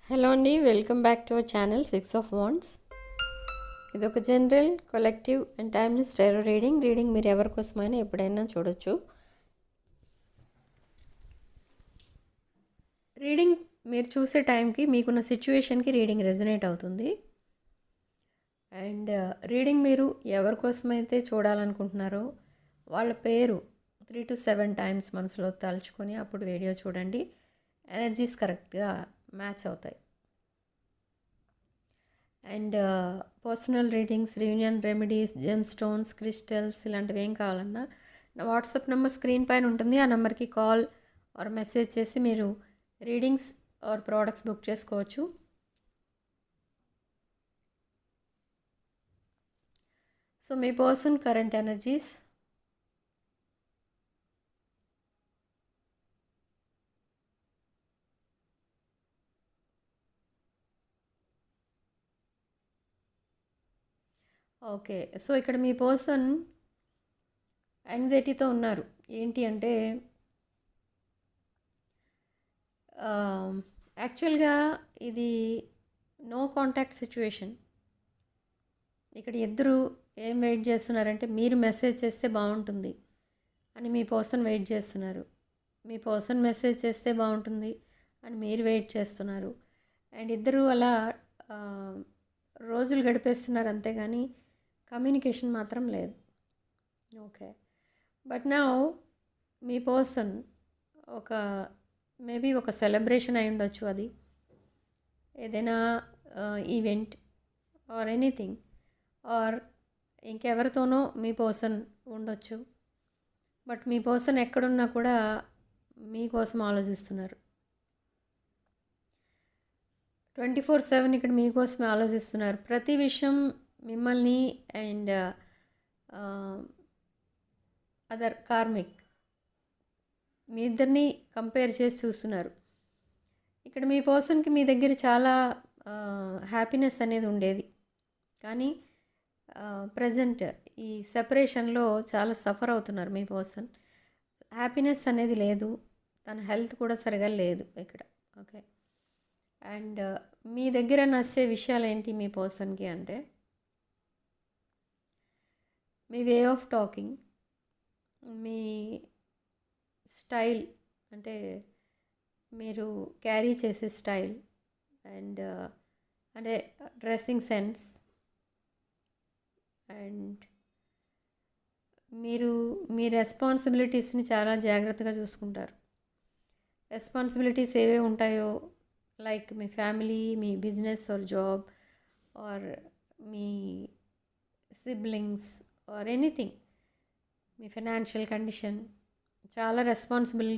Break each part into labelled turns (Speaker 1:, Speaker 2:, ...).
Speaker 1: Hello అండి, welcome back to our channel 6 of Wands. ఇది ఒక general, collective and timeless tarot reading మీరు ఎవరి కోసమైనా ఎప్పుడైనా చూడొచ్చు. రీడింగ్ మీరు చూసే టైంకి మీకున్న సిచ్యువేషన్కి రీడింగ్ రెజొనేట్ అవుతుంది. అండ్ రీడింగ్ మీరు ఎవరి కోసమైతే చూడాలనుకుంటున్నారో వాళ్ళ పేరు 3 to 7 times మనసులో తలుచుకొని అప్పుడు వీడియో చూడండి. ఎనర్జీస్ కరెక్ట్గా మ్యాచ్ అవుతాయి. And personal readings, reunion remedies, gem stones, crystals ఇలాంటివి ఏం కావాలన్నా నా వాట్సాప్ నెంబర్ స్క్రీన్ పైన ఉంటుంది. ఆ నెంబర్కి కాల్ ఆర్ మెసేజ్ చేసి మీరు రీడింగ్స్ ఆర్ ప్రోడక్ట్స్ బుక్ చేసుకోవచ్చు. సో మీ person current energies, okay. So ఇక్కడ మీ పర్సన్ యాంగ్జైటీతో ఉన్నారు. ఏంటి అంటే యాక్చువల్గా ఇది నో కాంటాక్ట్ సిచ్యువేషన్. ఇక్కడ ఇద్దరు ఏం వెయిట్ చేస్తున్నారంటే మీరు మెసేజ్ చేస్తే బాగుంటుంది అని మీ పర్సన్ వెయిట్ చేస్తున్నారు. మీ పర్సన్ మెసేజ్ చేస్తే బాగుంటుంది అని మీరు వెయిట్ చేస్తున్నారు. అండ్ ఇద్దరు అలా రోజులు గడిపేస్తున్నారు, అంతేగాని కమ్యూనికేషన్ మాత్రం లేదు. ఓకే, బట్ నా మీ పర్సన్ ఒక మేబీ ఒక సెలబ్రేషన్ అయి ఉండొచ్చు, అది ఏదైనా ఈవెంట్ ఆర్ ఎనీథింగ్, ఆర్ ఇంకెవరితోనో మీ పర్సన్ ఉండొచ్చు. బట్ మీ పర్సన్ ఎక్కడున్నా కూడా మీకోసం ఆలోచిస్తున్నారు. 24/7 ఇక్కడ మీకోసమే ఆలోచిస్తున్నారు. ప్రతి విషయం మిమ్మల్ని అండ్ అదర్ కార్మిక్ మీ ఇద్దరిని కంపేర్ చేసి చూస్తున్నారు. ఇక్కడ మీ పర్సన్కి మీ దగ్గర చాలా హ్యాపీనెస్ అనేది ఉండేది, కానీ ప్రజెంట్ ఈ సెపరేషన్లో చాలా సఫర్ అవుతున్నారు మీ పర్సన్. హ్యాపీనెస్ అనేది లేదు, తన హెల్త్ కూడా సరిగా లేదు ఇక్కడ. ఓకే, అండ్ మీ దగ్గర నచ్చే విషయాలు ఏంటి మీ పర్సన్కి అంటే మీ వే ఆఫ్ టాకింగ్, మీ స్టైల్, అంటే మీరు క్యారీ చేసే స్టైల్, అండ్ అంటే డ్రెస్సింగ్ సెన్స్, అండ్ మీరు మీ రెస్పాన్సిబిలిటీస్ని చాలా జాగ్రత్తగా చూసుకుంటారు. రెస్పాన్సిబిలిటీస్ ఏవే ఉంటాయో, లైక్ మీ ఫ్యామిలీ, మీ బిజినెస్ ఆర్ జాబ్, ఆర్ మీ సిబ్లింగ్స్ ఆర్ ఎనీథింగ్, మీ ఫైనాన్షియల్ కండిషన్, చాలా రెస్పాన్సిబుల్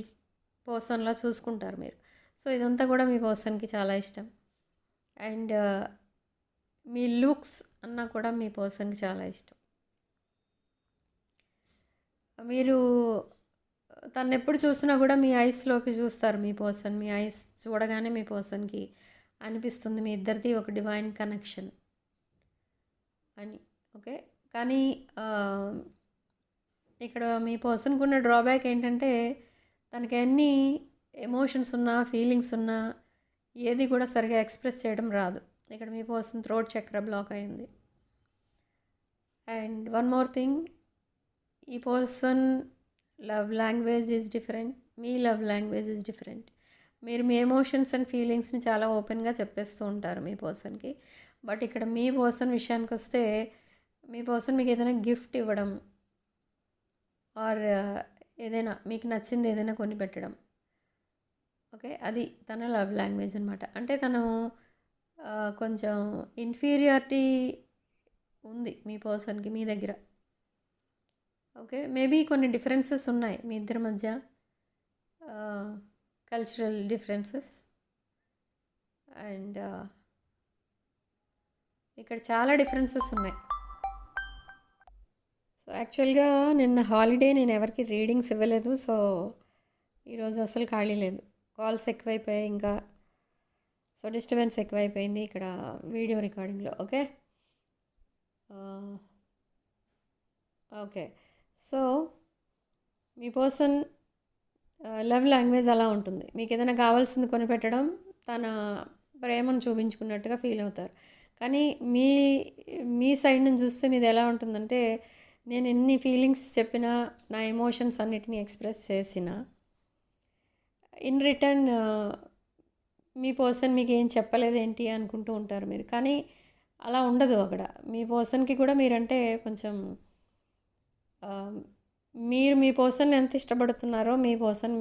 Speaker 1: పర్సన్లా చూసుకుంటారు మీరు. సో ఇదంతా కూడా మీ పర్సన్కి చాలా ఇష్టం. అండ్ మీ లుక్స్ అన్నా కూడా మీ పర్సన్కి చాలా ఇష్టం. మీరు తను ఎప్పుడు చూసినా కూడా మీ ఐస్లోకి చూస్తారు మీ పర్సన్. మీ ఐస్ చూడగానే మీ పర్సన్కి అనిపిస్తుంది మీ ఇద్దరిది ఒక డివైన్ కనెక్షన్ అని. ఓకే, కానీ ఇక్కడ మీ పర్సన్కి ఉన్న డ్రాబ్యాక్ ఏంటంటే తనకి అన్ని ఎమోషన్స్ ఉన్నా, ఫీలింగ్స్ ఉన్నా ఏది కూడా సరిగా ఎక్స్ప్రెస్ చేయడం రాదు. ఇక్కడ మీ పర్సన్ థ్రోట్ చక్ర బ్లాక్ అయింది. అండ్ వన్ మోర్ థింగ్, ఈ person love language is different, me love language is different. మీరు మీ ఎమోషన్స్ అండ్ ఫీలింగ్స్ని చాలా ఓపెన్గా చెప్పేస్తూ ఉంటారు మీ పర్సన్కి. బట్ ఇక్కడ మీ పర్సన్ విషయానికి వస్తే మీ పర్సన్ మీకు ఏదైనా గిఫ్ట్ ఇవ్వడం, ఆర్ ఏదైనా మీకు నచ్చింది ఏదైనా కొని పెట్టడం, ఓకే, అది తన లవ్ లాంగ్వేజ్ అనమాట. అంటే తను కొంచెం ఇన్ఫీరియారిటీ ఉంది మీ పర్సన్కి మీ దగ్గర. ఓకే, మేబీ కొన్ని డిఫరెన్సెస్ ఉన్నాయి మీ ఇద్దరి మధ్య, కల్చరల్ డిఫరెన్సెస్. అండ్ ఇక్కడ చాలా డిఫరెన్సెస్ ఉన్నాయి. సో యాక్చువల్గా నిన్న హాలిడే, నేను ఎవరికి రీడింగ్స్ ఇవ్వలేదు. సో ఈరోజు అసలు ఖాళీ లేదు, కాల్స్ ఎక్కువైపోయాయి, ఇంకా సో డిస్టర్బెన్స్ ఎక్కువైపోయింది ఇక్కడ వీడియో రికార్డింగ్లో. ఓకే ఓకే, సో మీ పర్సన్ లవ్ లాంగ్వేజ్ అలా ఉంటుంది. మీకు ఏదైనా కావాల్సింది కొనిపెట్టడం, తన ప్రేమను చూపించుకున్నట్టుగా ఫీల్ అవుతారు. కానీ మీ మీ సైడ్ నుంచి చూస్తే మీది ఎలా ఉంటుందంటే, నేను ఎన్ని ఫీలింగ్స్ చెప్పినా, నా ఎమోషన్స్ అన్నిటిని ఎక్స్ప్రెస్ చేసినా, ఇన్ రిటర్న్ మీ పర్సన్ మీకు ఏం చెప్పలేదేంటి అనుకుంటూ ఉంటారు మీరు. కానీ అలా ఉండదు అక్కడ. మీ పర్సన్కి కూడా మీరంటే కొంచెం మీరు మీ పర్సన్ ఎంత ఇష్టపడుతున్నారో మీ పర్సన్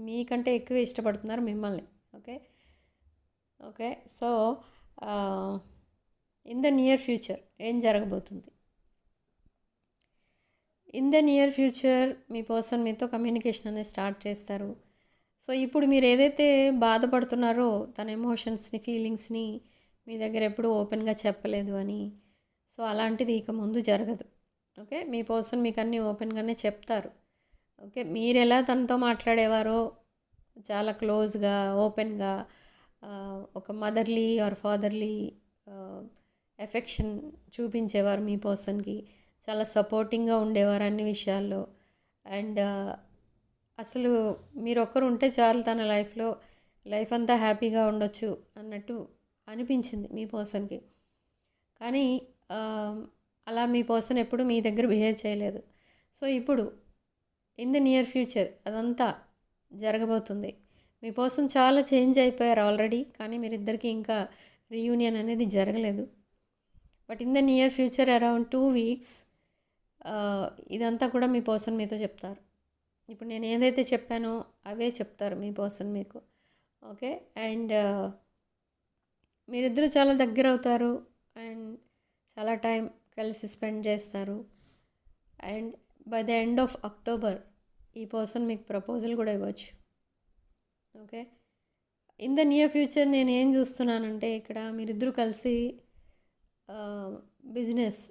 Speaker 1: మీకంటే ఎక్కువ ఇష్టపడుతున్నారు మిమ్మల్ని. Okay okay so in the near future ఏం జరగబోతుంది? In the near future me person మీతో కమ్యూనికేషన్ అనేది స్టార్ట్ చేస్తారు. సో ఇప్పుడు మీరు ఏదైతే బాధపడుతున్నారో తన ఎమోషన్స్ని, ఫీలింగ్స్ని మీ దగ్గర ఎప్పుడూ ఓపెన్గా చెప్పలేదు అని, సో అలాంటిది ఇక ముందు జరగదు. ఓకే, మీ పర్సన్ మీకు అన్నీ ఓపెన్గానే చెప్తారు. ఓకే, మీరు ఎలా తనతో మాట్లాడేవారో చాలా క్లోజ్గా, ఓపెన్గా, ఒక మదర్లీ ఆర్ ఫాదర్లీ ఎఫెక్షన్ చూపించేవారు మీ పర్సన్కి. చాలా సపోర్టింగ్గా ఉండేవారు అన్ని విషయాల్లో. అండ్ అసలు మీరు ఒక్కరు ఉంటే చాలు తన లైఫ్లో, లైఫ్ అంతా హ్యాపీగా ఉండొచ్చు అన్నట్టు అనిపించింది మీ పర్సన్కి. కానీ అలా మీ పర్సన్ ఎప్పుడు మీ దగ్గర బిహేవ్ చేయలేదు. సో ఇప్పుడు ఇన్ ద నియర్ ఫ్యూచర్ అదంతా జరగబోతుంది. మీ పర్సన్ చాలా చేంజ్ అయిపోయారు ఆల్రెడీ, కానీ మీరిద్దరికీ ఇంకా రీయూనియన్ అనేది జరగలేదు. But in the near future around 2 weeks ఇదంతా కూడా మీ పర్సన్ మీతో చెప్తారు. ఇప్పుడు నేను ఏదైతే చెప్పానో అవే చెప్తారు మీ పర్సన్ మీకు. ఓకే, అండ్ మీరిద్దరూ చాలా దగ్గర అవుతారు అండ్ చాలా టైం కలిసి స్పెండ్ చేస్తారు. And by the end of October ఈ పర్సన్ మీకు ప్రపోజల్ కూడా ఇవ్వచ్చు. Okay, in the near future నేను ఏం చూస్తున్నానంటే, ఇక్కడ మీరిద్దరూ కలిసి బిజినెస్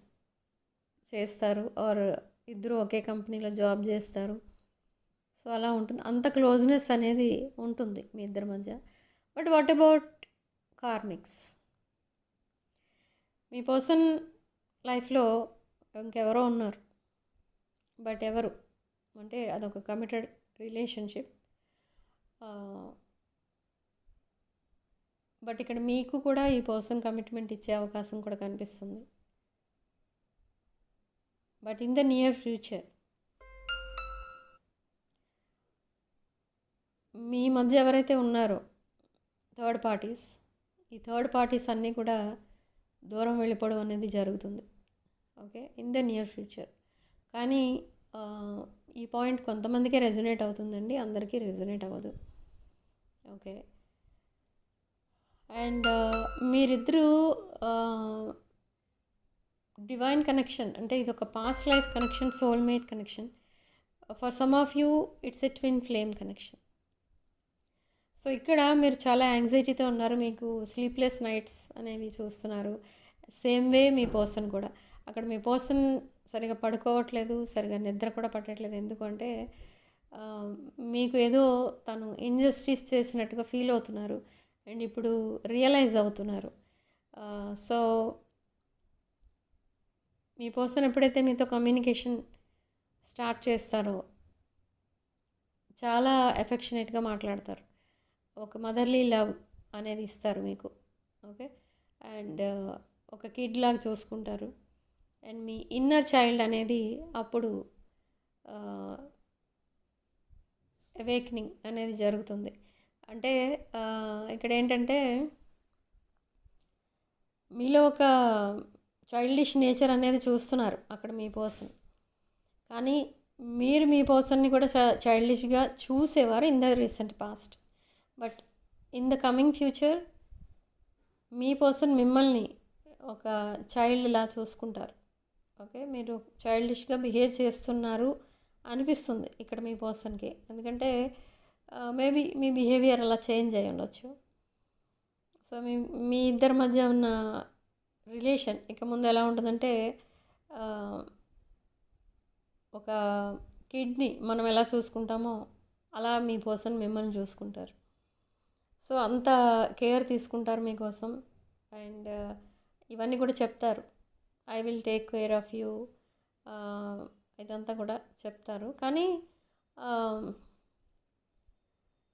Speaker 1: చేస్తారు ఆర్ ఇద్దరు ఒకే కంపెనీలో జాబ్ చేస్తారు. సో అలా ఉంటుంది, అంత క్లోజ్నెస్ అనేది ఉంటుంది మీ ఇద్దరి మధ్య. But what about karmics? Me person లైఫ్లో ఇంకెవరో ఉన్నారు, బట్ ఎవరు అంటే అదొక కమిటెడ్ రిలేషన్షిప్. బట్ ఇక్కడ మీకు కూడా ఈ పర్సన్ కమిట్మెంట్ ఇచ్చే అవకాశం కూడా కనిపిస్తుంది. But in the near future మీ మధ్య ఎవరైతే ఉన్నారో థర్డ్ పార్టీస్, ఈ థర్డ్ పార్టీస్ అన్నీ కూడా దూరం వెళ్ళిపోవడం అనేది జరుగుతుంది. Okay, in the near future. కానీ ఈ పాయింట్ కొంతమందికే రెజొనేట్ అవుతుందండి, అందరికీ రెజొనేట్ అవ్వదు. ఓకే, అండ్ మీరిద్దరూ డివైన్ కనెక్షన్ అంటే ఇది ఒక past life connection, soulmate connection. For some of you it's a twin flame connection. So ఇక్కడ మీరు చాలా యాంగ్జైటీతో ఉన్నారు, మీకు స్లీప్లెస్ నైట్స్ అనేవి చూస్తున్నారు. సేమ్ వే మీ పర్సన్ కూడా. అక్కడ మీ పర్సన్ సరిగా పడుకోవట్లేదు, సరిగా నిద్ర కూడా పట్టట్లేదు. ఎందుకంటే మీకు ఏదో తను ఇంజస్టిస్ చేసినట్టుగా ఫీల్ అవుతున్నారు అండ్ ఇప్పుడు రియలైజ్ అవుతున్నారు. సో మీ పర్సన్ ఎప్పుడైతే మీతో కమ్యూనికేషన్ స్టార్ట్ చేస్తారో చాలా ఎఫెక్షనేట్గా మాట్లాడతారు, ఒక మదర్లీ లవ్ అనేది ఇస్తారు మీకు. ఓకే, అండ్ ఒక కిడ్ లాగా చూసుకుంటారు. అండ్ మీ ఇన్నర్ చైల్డ్ అనేది అప్పుడు అవేక్నింగ్ అనేది జరుగుతుంది. అంటే ఇక్కడ ఏంటంటే మీలో ఒక చైల్డిష్ నేచర్ అనేది చూస్తున్నారు అక్కడ మీ పర్సన్. కానీ మీరు మీ పర్సన్ని కూడా చైల్డిష్గా చూసేవారు in the recent past. But in the coming future me person మిమ్మల్ని ఒక చైల్డ్లా చూసుకుంటారు. ఓకే, మీరు చైల్డిష్గా బిహేవ్ చేస్తున్నారు అనిపిస్తుంది ఇక్కడ మీ పర్సన్కి. ఎందుకంటే మేబీ మీ బిహేవియర్ అలా చేంజ్ అయ్యి ఉండొచ్చు. సో మీ ఇద్దరి మధ్య ఉన్న రిలేషన్ ఇక ముందు ఎలా ఉంటుందంటే, ఒక కిడ్ని మనం ఎలా చూసుకుంటామో అలా మీ పర్సన్ మిమ్మల్ని చూసుకుంటారు. సో అంత కేర్ తీసుకుంటారు మీకోసం. అండ్ ఇవన్నీ కూడా చెప్తారు, I will take care of you, ఇదంతా కూడా చెప్తారు. కానీ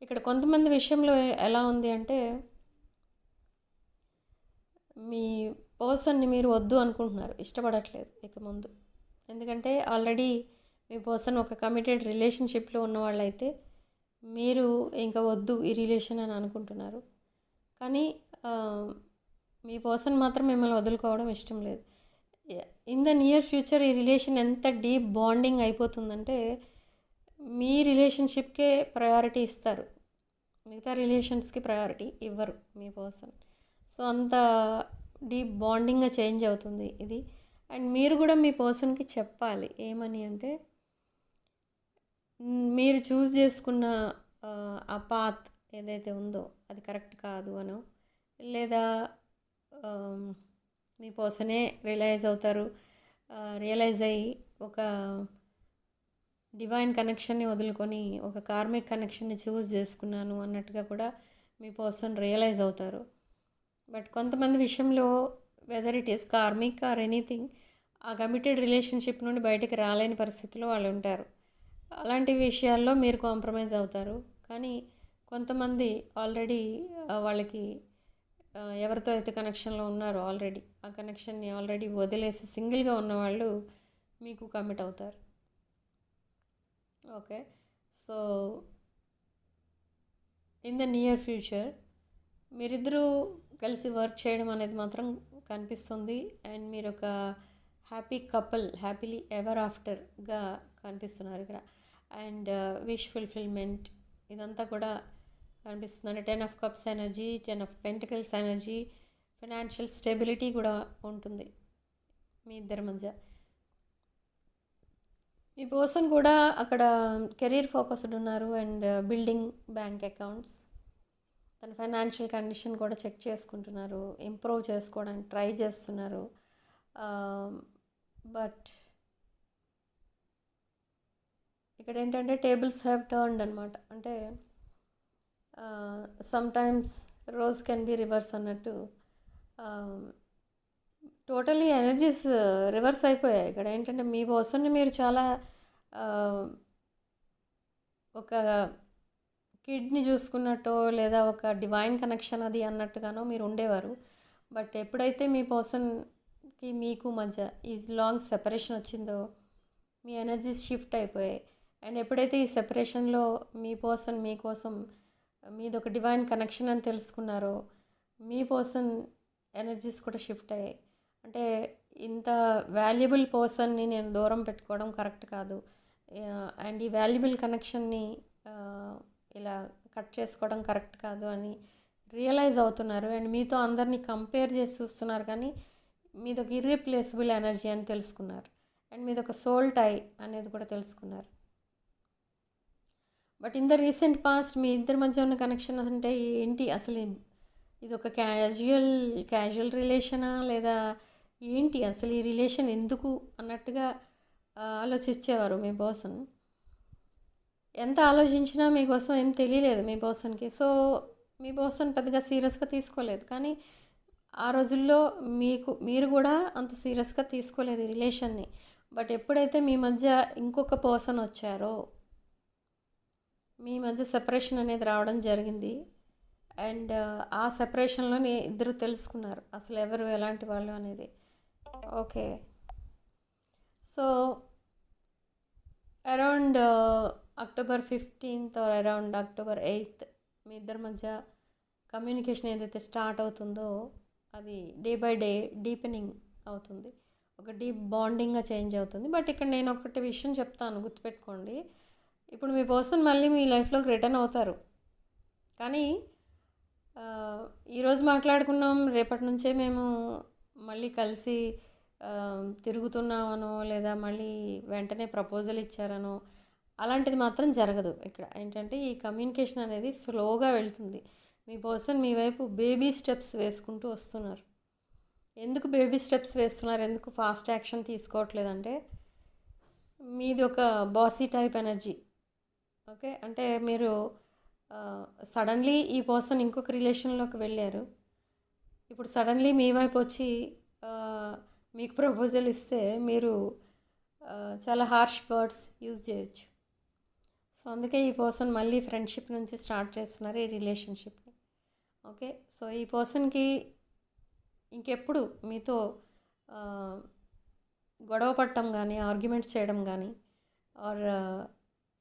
Speaker 1: ఇక్కడ కొంతమంది విషయంలో ఎలా ఉంది అంటే, మీ పర్సన్ని మీరు వద్దు అనుకుంటున్నారు, ఇష్టపడట్లేదు ఇక ముందు. ఎందుకంటే ఆల్రెడీ మీ పర్సన్ ఒక కమిటెడ్ రిలేషన్షిప్లో ఉన్నవాళ్ళైతే మీరు ఇంకా వద్దు ఈ రిలేషన్ అని అనుకుంటున్నారు. కానీ మీ పర్సన్ మాత్రం మిమ్మల్ని వదులుకోవడం ఇష్టం లేదు. ఇన్ ద నియర్ ఫ్యూచర్ ఈ రిలేషన్ ఎంత డీప్ బాండింగ్ అయిపోతుందంటే మీ రిలేషన్షిప్కే ప్రయారిటీ ఇస్తారు, మిగతా రిలేషన్స్కి ప్రయారిటీ ఇవ్వరు మీ పర్సన్. సో అంత డీప్ బాండింగ్గా చేంజ్ అవుతుంది ఇది. అండ్ మీరు కూడా మీ పర్సన్కి చెప్పాలి ఏమని అంటే, మీరు చూస్ చేసుకున్న ఆ పాత్ ఏదైతే ఉందో అది కరెక్ట్ కాదు అనో, లేదా మీ పర్సనే రియలైజ్ అయ్యి ఒక డివైన్ కనెక్షన్ని వదులుకొని ఒక కార్మిక్ కనెక్షన్ని చూస్ చేసుకున్నాను అన్నట్టుగా కూడా మీ పర్సన్ రియలైజ్ అవుతారు. బట్ కొంతమంది విషయంలో whether it is karmic or anything, ఆ కమిటెడ్ రిలేషన్షిప్ నుండి బయటికి రాలేని పరిస్థితిలో వాళ్ళు ఉంటారు. అలాంటి విషయాల్లో మీరు కాంప్రమైజ్ అవుతారు. కానీ కొంతమంది ఆల్రెడీ వాళ్ళకి ఎవరితో అయితే కనెక్షన్లో ఉన్నారో ఆల్రెడీ ఆ కనెక్షన్ని ఆల్రెడీ వదిలేసి సింగిల్గా ఉన్నవాళ్ళు మీకు కమిట్ అవుతారు. Okay, so in the near future మీరిద్దరూ కలిసి వర్క్ చేయడం అనేది మాత్రం కనిపిస్తుంది. అండ్ మీరు ఒక హ్యాపీ కపుల్, హ్యాపీలీ ఎవర్ ఆఫ్టర్గా కనిపిస్తున్నారు ఇక్కడ. అండ్ విష్ ఫుల్ఫిల్మెంట్ ఇదంతా కూడా కనిపిస్తుంది. 10 of Cups energy, 10 of Pentacles energy, financial stability కూడా ఉంటుంది మీ ఇద్దరి మధ్య. మీ పర్సన్ కూడా అక్కడ కెరీర్ ఫోకస్డ్ ఉన్నారు అండ్ బిల్డింగ్ బ్యాంక్ అకౌంట్స్. తన ఫైనాన్షియల్ కండిషన్ కూడా చెక్ చేసుకుంటున్నారు, ఇంప్రూవ్ చేసుకోవడానికి ట్రై చేస్తున్నారు. బట్ ఇక్కడ ఏంటంటే టేబుల్స్ హ్యావ్ టర్న్డ్ అనమాట. అంటే sometimes rose can be reverse అన్నట్టు టోటలీ ఎనర్జీస్ రివర్స్ అయిపోయాయి. ఇక్కడ ఏంటంటే మీ పర్సన్ని మీరు చాలా ఒక కిడ్ని చూసుకున్నట్టో లేదా ఒక డివైన్ కనెక్షన్ అది అన్నట్టుగానో మీరు ఉండేవారు. బట్ ఎప్పుడైతే మీ పర్సన్కి మీకు మధ్య ఈ లాంగ్ సెపరేషన్ వచ్చిందో మీ ఎనర్జీస్ షిఫ్ట్ అయిపోయాయి. అండ్ ఎప్పుడైతే ఈ సెపరేషన్లో మీ పర్సన్ మీకోసం మీది ఒక డివైన్ కనెక్షన్ అని తెలుసుకున్నారో మీ పర్సన్ ఎనర్జీస్ కూడా షిఫ్ట్ అయ్యాయి. అంటే ఇంత వాల్యుబుల్ పర్సన్ని నేను దూరం పెట్టుకోవడం కరెక్ట్ కాదు, అండ్ ఈ వాల్యుబుల్ కనెక్షన్ని ఇలా కట్ చేసుకోవడం కరెక్ట్ కాదు అని రియలైజ్ అవుతున్నారు. అండ్ మీతో అందరినీ కంపేర్ చేసి చూస్తున్నారు, కానీ మీది ఒక ఇర్రీప్లేసబుల్ ఎనర్జీ అని తెలుసుకున్నారు. అండ్ మీది ఒక సోల్ టై అనేది కూడా తెలుసుకున్నారు. But in the recent past మీ ఇద్దరి మధ్య ఉన్న కనెక్షన్ అంటే ఏంటి, అసలు ఇది ఒక క్యాజువల్ రిలేషనా లేదా ఏంటి, అసలు ఈ రిలేషన్ ఎందుకు అన్నట్టుగా ఆలోచించేవారు మీ పర్సన్. ఎంత ఆలోచించినా మీకోసం ఏం తెలియలేదు మీ పర్సన్కి. సో మీ పర్సన్ పెద్దగా సీరియస్గా తీసుకోలేదు. కానీ ఆ రోజుల్లో మీరు కూడా అంత సీరియస్గా తీసుకోలేదు ఈ రిలేషన్ని. బట్ ఎప్పుడైతే మీ మధ్య ఇంకొక పర్సన్ వచ్చారో మీ మధ్య సెపరేషన్ అనేది రావడం జరిగింది. అండ్ ఆ సెపరేషన్లోనే ఇద్దరు తెలుసుకున్నారు అసలు ఎవరు ఎలాంటి వాళ్ళు అనేది. Okay, so around October 15th or around October 8th మీ ఇద్దరి మధ్య కమ్యూనికేషన్ ఏదైతే స్టార్ట్ అవుతుందో అది డే బై డే డీపెనింగ్ అవుతుంది, ఒక డీప్ బాండింగ్గా చేంజ్ అవుతుంది. బట్ ఇక్కడ నేను ఒకటి విషయం చెప్తాను, గుర్తుపెట్టుకోండి. ఇప్పుడు మీ పర్సన్ మళ్ళీ మీ లైఫ్లోకి రిటర్న్ అవుతారు, కానీ ఈరోజు మాట్లాడుకున్నాం రేపటి నుంచే మేము మళ్ళీ కలిసి తిరుగుతున్నామనో లేదా మళ్ళీ వెంటనే ప్రపోజల్ ఇచ్చారనో అలాంటిది మాత్రం జరగదు. ఇక్కడ ఏంటంటే ఈ కమ్యూనికేషన్ అనేది స్లోగా వెళ్తుంది. మీ పర్సన్ మీ వైపు బేబీ స్టెప్స్ వేసుకుంటూ వస్తున్నారు. ఎందుకు బేబీ స్టెప్స్ వేస్తున్నారు, ఎందుకు ఫాస్ట్ యాక్షన్ తీసుకోవట్లేదంటే మీది ఒక బాసీ టైప్ ఎనర్జీ. ఓకే, అంటే మీరు సడన్లీ ఈ పర్సన్ ఇంకొక రిలేషన్లోకి వెళ్ళారు, ఇప్పుడు సడన్లీ మీ వైపు వచ్చి మీకు ప్రపోజల్ ఇస్తే మీరు చాలా హార్ష్ వర్డ్స్ యూజ్ చేయొచ్చు. సో అందుకే ఈ పర్సన్ మళ్ళీ ఫ్రెండ్షిప్ నుంచి స్టార్ట్ చేస్తున్నారు ఈ రిలేషన్షిప్ని. ఓకే, సో ఈ పర్సన్కి ఇంకెప్పుడు మీతో ఆ, గొడవ పడటం కానీ ఆర్గ్యుమెంట్స్ చేయడం కానీ ఆర్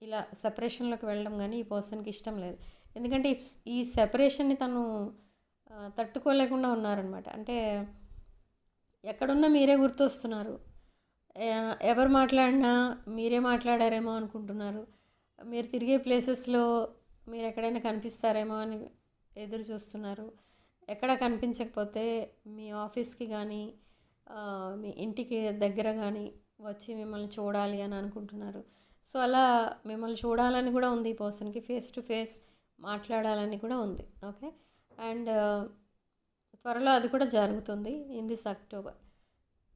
Speaker 1: ఇలా సెపరేషన్లోకి వెళ్ళడం కానీ ఈ పర్సన్కి ఇష్టం లేదు. ఎందుకంటే ఈ సెపరేషన్ని తను తట్టుకోలేకుండా ఉన్నారనమాట. అంటే ఎక్కడున్నా మీరే గుర్తొస్తున్నారు. ఎవరు మాట్లాడినా మీరే మాట్లాడారేమో అనుకుంటున్నారు. మీరు తిరిగే ప్లేసెస్లో మీరు ఎక్కడైనా కనిపిస్తారేమో అని ఎదురు చూస్తున్నారు. ఎక్కడ కనిపించకపోతే మీ ఆఫీస్కి కానీ మీ ఇంటికి దగ్గర కానీ వచ్చి మిమ్మల్ని చూడాలి అని అనుకుంటున్నారు. సో అలా మిమ్మల్ని చూడాలని కూడా ఉంది ఈ పర్సన్కి, ఫేస్ టు ఫేస్ మాట్లాడాలని కూడా ఉంది. ఓకే, అండ్ త్వరలో అది కూడా జరుగుతుంది ఇన్ దిస్ అక్టోబర్.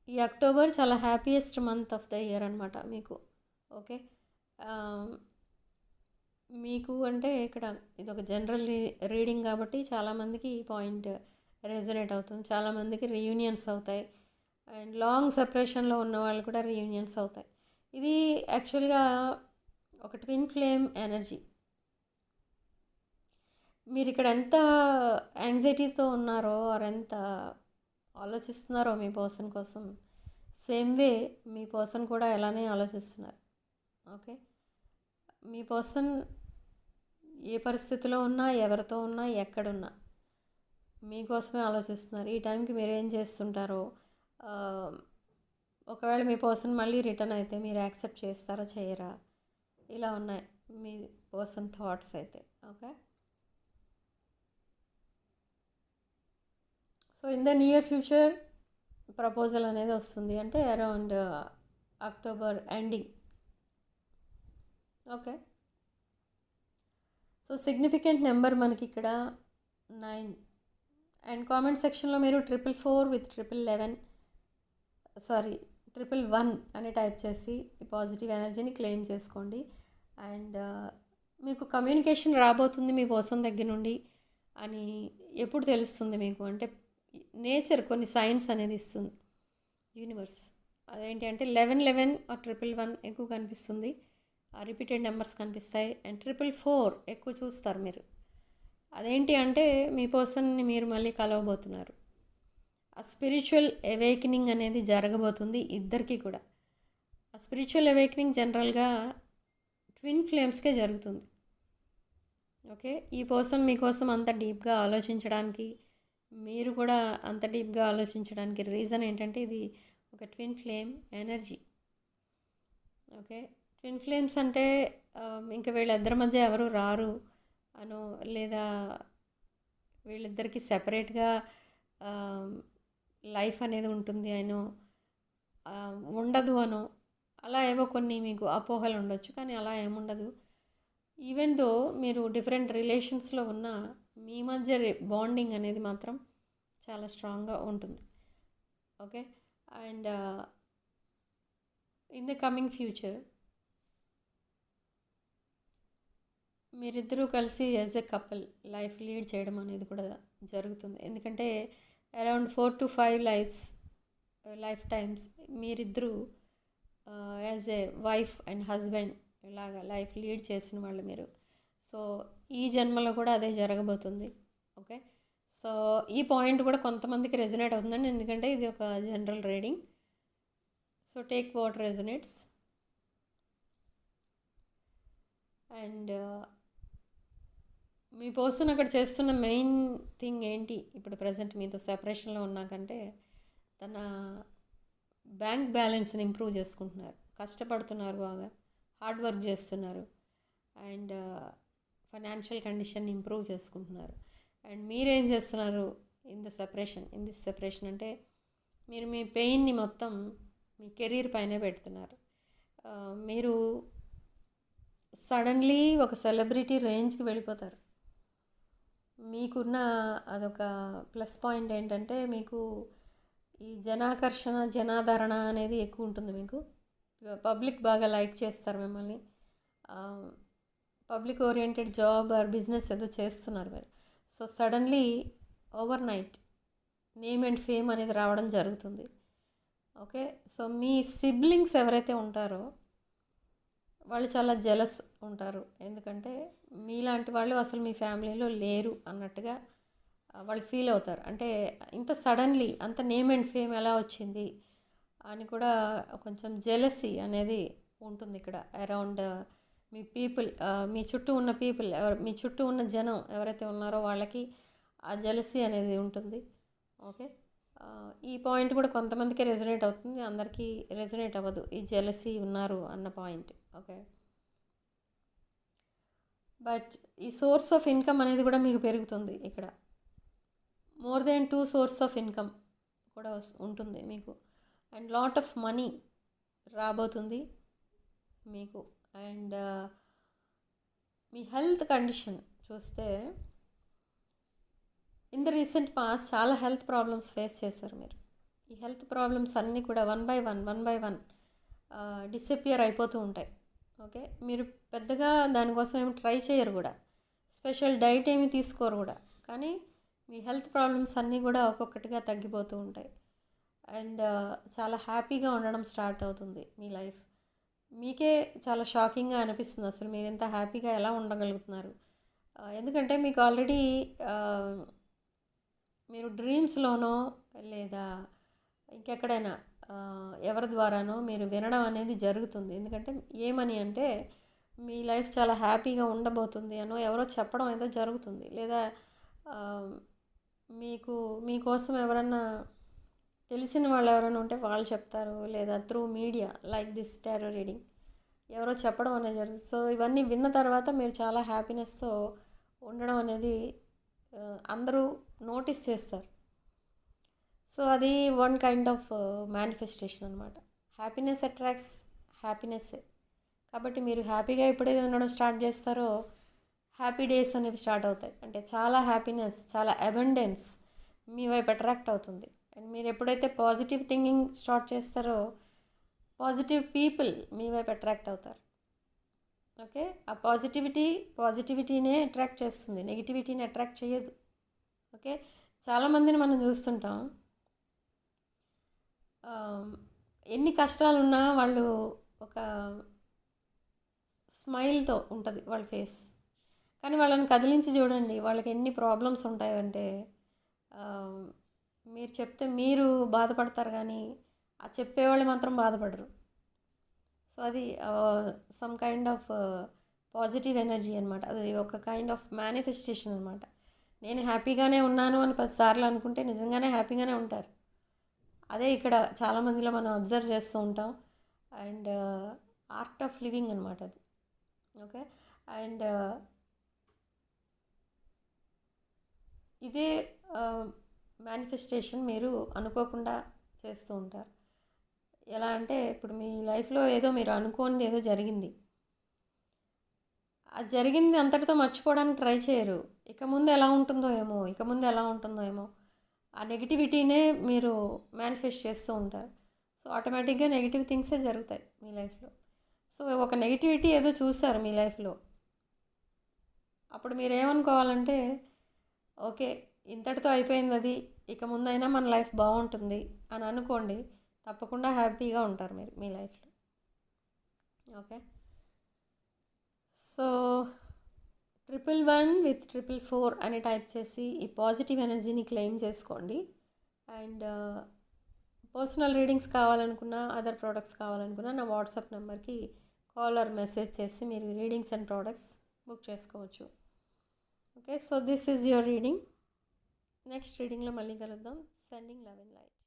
Speaker 1: ఈ అక్టోబర్ చాలా happiest month of the year అనమాట మీకు. ఓకే, మీకు అంటే ఇక్కడ ఇది ఒక జనరల్ రీడింగ్ కాబట్టి చాలామందికి ఈ పాయింట్ రెజొనేట్ అవుతుంది. చాలామందికి రీయూనియన్స్ అవుతాయి, అండ్ లాంగ్ సెపరేషన్లో ఉన్న వాళ్ళు కూడా రీయూనియన్స్ అవుతాయి. ఇది యాక్చువల్గా ఒక ట్విన్ ఫ్లేమ్ ఎనర్జీ. మీరు ఇక్కడ ఎంత యాంగ్జైటీతో ఉన్నారో ఆర్ ఎంత ఆలోచిస్తున్నారో మీ పర్సన్ కోసం, సేమ్ వే మీ పర్సన్ కూడా ఎలానే ఆలోచిస్తున్నారు. ఓకే, మీ పర్సన్ ఏ పరిస్థితిలో ఉన్నా, ఎవరితో ఉన్నా, ఎక్కడున్నా మీకోసమే ఆలోచిస్తున్నారు. ఈ టైంకి మీరు ఏం చేస్తుంటారో, ఒకవేళ మీ పర్సన్ మళ్ళీ రిటర్న్ అయితే మీరు యాక్సెప్ట్ చేస్తారా చేయరా, ఇలా ఉన్నాయి మీ పర్సన్ థాట్స్ అయితే. Okay, so in the near future proposal అనేది వస్తుంది, అంటే around October ending. Okay, so significant number మనకి ఇక్కడ 9. అండ్ కామెంట్ సెక్షన్లో మీరు 444 విత్ 11 111 అని టైప్ చేసి ఈ పాజిటివ్ ఎనర్జీని క్లెయిమ్ చేసుకోండి. అండ్ మీకు కమ్యూనికేషన్ రాబోతుంది మీ పర్సన్ దగ్గర నుండి అని ఎప్పుడు తెలుస్తుంది మీకు అంటే, నేచర్ కొన్ని సైన్స్ అనేది ఇస్తుంది యూనివర్స్. అదేంటి అంటే 1111 ఆర్ 111 ఎక్కువ కనిపిస్తుంది, రిపీటెడ్ నెంబర్స్ కనిపిస్తాయి. అండ్ 444 ఎక్కువ చూస్తారు మీరు. అదేంటి అంటే మీ పర్సన్ని మీరు మళ్ళీ కలవబోతున్నారు. ఆ స్పిరిచువల్ అవేకనింగ్ అనేది జరగబోతుంది ఇద్దరికీ కూడా. ఆ స్పిరిచువల్ అవేకనింగ్ జనరల్గా ట్విన్ ఫ్లేమ్స్కే జరుగుతుంది. ఓకే, ఈ పర్సన్ మీకోసం అంత డీప్గా ఆలోచించడానికి, మీరు కూడా అంత డీప్గా ఆలోచించడానికి రీజన్ ఏంటంటే ఇది ఒక twin flame energy. Okay, twin flames అంటే ఇంకా వీళ్ళిద్దరి మధ్య ఎవరు రారు అనో, లేదా వీళ్ళిద్దరికి సెపరేట్గా లైఫ్ అనేది ఉంటుంది అనో, ఉండదు అనో, అలా ఏవో కొన్ని మీకు అపోహలు ఉండొచ్చు. కానీ అలా ఏముండదు. ఈవెన్ దో మీరు డిఫరెంట్ రిలేషన్స్లో ఉన్న మీ మధ్య బాండింగ్ అనేది మాత్రం చాలా స్ట్రాంగ్గా ఉంటుంది. Okay, and in the coming future మీరిద్దరూ కలిసి as a couple life lead చేయడం అనేది కూడా జరుగుతుంది. ఎందుకంటే అరౌండ్ 4 to 5 లైఫ్ టైమ్స్ మీరిద్దరూ as a wife and husband ఇలాగా లైఫ్ లీడ్ చేసిన వాళ్ళు మీరు. సో ఈ జన్మలో కూడా అదే జరగబోతుంది. ఓకే, సో ఈ పాయింట్ కూడా కొంతమందికి రెజొనేట్ అవుతుందండి, ఎందుకంటే ఇది ఒక general reading. So take what resonates. And మీ పర్సన్ అక్కడ చేస్తున్న మెయిన్ థింగ్ ఏంటి ఇప్పుడు ప్రజెంట్ మీతో సెపరేషన్లో ఉన్నాకంటే, తన బ్యాంక్ బ్యాలెన్స్ని ఇంప్రూవ్ చేసుకుంటున్నారు, కష్టపడుతున్నారు, బాగా హార్డ్ వర్క్ చేస్తున్నారు, అండ్ ఫైనాన్షియల్ కండిషన్ ఇంప్రూవ్ చేసుకుంటున్నారు. అండ్ మీరేం చేస్తున్నారు ఇన్ దిస్ సెపరేషన్ అంటే మీరు మీ పెయిన్ని మొత్తం మీ కెరీర్ పైనే పెడుతున్నారు. మీరు సడన్లీ ఒక సెలబ్రిటీ రేంజ్కి వెళ్ళిపోతారు. మీకున్న అదొక ప్లస్ పాయింట్ ఏంటంటే మీకు ఈ జనాకర్షణ, జనాదరణ అనేది ఎక్కువ ఉంటుంది. మీకు పబ్లిక్ బాగా లైక్ చేస్తారు మిమ్మల్ని. Public oriented job or business ఏదో చేస్తున్నారు మీరు. So suddenly over night name and fame అనేది రావడం జరుగుతుంది. ఓకే, సో మీ సిబ్లింగ్స్ ఎవరైతే ఉంటారో వాళ్ళు చాలా జెలస్ ఉంటారు. ఎందుకంటే మీలాంటి వాళ్ళు అసలు మీ ఫ్యామిలీలో లేరు అన్నట్టుగా వాళ్ళు ఫీల్ అవుతారు. అంటే ఇంత సడన్లీ అంత నేమ్ అండ్ ఫేమ్ ఎలా వచ్చింది అని కూడా కొంచెం జెలసీ అనేది ఉంటుంది ఇక్కడ అరౌండ్ మీ పీపుల్, మీ చుట్టూ ఉన్న పీపుల్ మీ చుట్టూ ఉన్న జనం ఎవరైతే ఉన్నారో వాళ్ళకి ఆ జెలసీ అనేది ఉంటుంది. ఓకే, ఈ పాయింట్ కూడా కొంతమందికి రెజొనేట్ అవుతుంది, అందరికీ రెజొనేట్ అవ్వదు ఈ జెలసీ ఉన్నారు అన్న పాయింట్. ఓకే, బట్ ఈ సోర్స్ ఆఫ్ ఇన్కమ్ అనేది కూడా మీకు పెరుగుతుంది ఇక్కడ. More than 2 source of income కూడా ఉంటుంది మీకు. అండ్ లాట్ ఆఫ్ మనీ రాబోతుంది మీకు. అండ్ మీ హెల్త్ కండిషన్ చూస్తే ఇన్ ద రీసెంట్ పాస్ట్ చాలా హెల్త్ ప్రాబ్లమ్స్ ఫేస్ చేశారు మీరు. ఈ హెల్త్ ప్రాబ్లమ్స్ అన్నీ కూడా వన్ బై వన్ డిసపియర్ అయిపోతూ ఉంటాయి. ఓకే, మీరు పెద్దగా దానికోసం ఏమి ట్రై చేయరు కూడా, స్పెషల్ డైట్ ఏమి తీసుకోరు కూడా, కానీ మీ హెల్త్ ప్రాబ్లమ్స్ అన్నీ కూడా ఒక్కొక్కటిగా తగ్గిపోతూ ఉంటాయి. అండ్ చాలా హ్యాపీగా ఉండడం స్టార్ట్ అవుతుంది మీ లైఫ్. మీకే చాలా షాకింగ్గా అనిపిస్తుంది అసలు మీరు ఎంత హ్యాపీగా ఎలా ఉండగలుగుతున్నారు. ఎందుకంటే మీకు ఆల్రెడీ మీరు డ్రీమ్స్లోనో లేదా ఇంకెక్కడైనా ఎవరి ద్వారానో మీరు వినడం అనేది జరుగుతుంది. ఎందుకంటే ఏమని అంటే మీ లైఫ్ చాలా హ్యాపీగా ఉండబోతుంది అనో ఎవరో చెప్పడం ఏదో జరుగుతుంది, లేదా మీకోసం ఎవరన్నా తెలిసిన వాళ్ళు ఎవరైనా ఉంటే వాళ్ళు చెప్తారు, లేదా through media like this tarot reading ఎవరో చెప్పడం అనేది జరుగుతుంది. సో ఇవన్నీ విన్న తర్వాత మీరు చాలా హ్యాపీనెస్తో ఉండడం అనేది అందరూ నోటీస్ చేస్తారు. సో అది వన్ కైండ్ ఆఫ్ మేనిఫెస్టేషన్ అనమాట. Happiness attracts happiness. కాబట్టి మీరు హ్యాపీగా ఎప్పుడైతే ఉండడం స్టార్ట్ చేస్తారో హ్యాపీ డేస్ అనేవి స్టార్ట్ అవుతాయి. అంటే చాలా హ్యాపీనెస్, చాలా అబండెన్స్ మీ వైపు అట్రాక్ట్ అవుతుంది. అండ్ మీరు ఎప్పుడైతే పాజిటివ్ థింకింగ్ స్టార్ట్ చేస్తారో పాజిటివ్ పీపుల్ మీ వైపు అట్రాక్ట్ అవుతారు. ఓకే, ఆ పాజిటివిటీనే అట్రాక్ట్ చేస్తుంది, నెగిటివిటీని అట్రాక్ట్ చేయదు. ఓకే, చాలామందిని మనం చూస్తుంటాం, ఎన్ని కష్టాలున్నా వాళ్ళు ఒక స్మైల్తో ఉంటుంది వాళ్ళ ఫేస్, కానీ వాళ్ళని కదిలించి చూడండి వాళ్ళకి ఎన్ని ప్రాబ్లమ్స్ ఉంటాయంటే మీరు చెప్తే మీరు బాధపడతారు కానీ ఆ చెప్పేవాళ్ళు మాత్రం బాధపడరు. సో అది some kind of positive energy అనమాట. అది ఒక కైండ్ ఆఫ్ మేనిఫెస్టేషన్ అనమాట. నేను హ్యాపీగానే ఉన్నాను అని 10 సార్లు అనుకుంటే నిజంగానే హ్యాపీగానే ఉంటారు. అదే ఇక్కడ చాలామందిలో మనం అబ్జర్వ్ చేస్తూ ఉంటాం. అండ్ ఆర్ట్ ఆఫ్ లివింగ్ అనమాట అది. ఓకే, అండ్ ఇదే మేనిఫెస్టేషన్ మీరు అనుకోకుండా చేస్తూ ఉంటారు. ఎలా అంటే ఇప్పుడు మీ లైఫ్లో ఏదో మీరు అనుకోనిది ఏదో జరిగింది, అది జరిగింది అంతటితో మర్చిపోవడానికి ట్రై చేయరు. ఇక ముందు ఎలా ఉంటుందో ఏమో ఆ నెగిటివిటీనే మీరు మేనిఫెస్ట్ చేస్తూ ఉంటారు. సో ఆటోమేటిక్గా నెగిటివ్ థింగ్సే జరుగుతాయి మీ లైఫ్లో. సో ఒక నెగిటివిటీ ఏదో చూసారు మీ లైఫ్లో, అప్పుడు మీరు ఏమనుకోవాలంటే ఓకే ఇంతటితో అయిపోయింది అది, ఇక ముందైనా మన లైఫ్ బాగుంటుంది అని అనుకోండి. తప్పకుండా హ్యాపీగా ఉంటారు మీరు మీ లైఫ్లో. ఓకే, సో 111 with 444 అని టైప్ చేసి ఈ పాజిటివ్ ఎనర్జీని క్లెయిమ్ చేసుకోండి. అండ్ పర్సనల్ రీడింగ్స్ కావాలనుకున్నా, అదర్ ప్రోడక్ట్స్ కావాలనుకున్నా నా వాట్సాప్ నెంబర్కి కాల్ ఆర్ మెసేజ్ చేసి మీరు రీడింగ్స్ అండ్ ప్రోడక్ట్స్ బుక్ చేసుకోవచ్చు. Okay, so this is your reading. Next రీడింగ్లో మళ్ళీ కలుద్దాం. Sending love and light.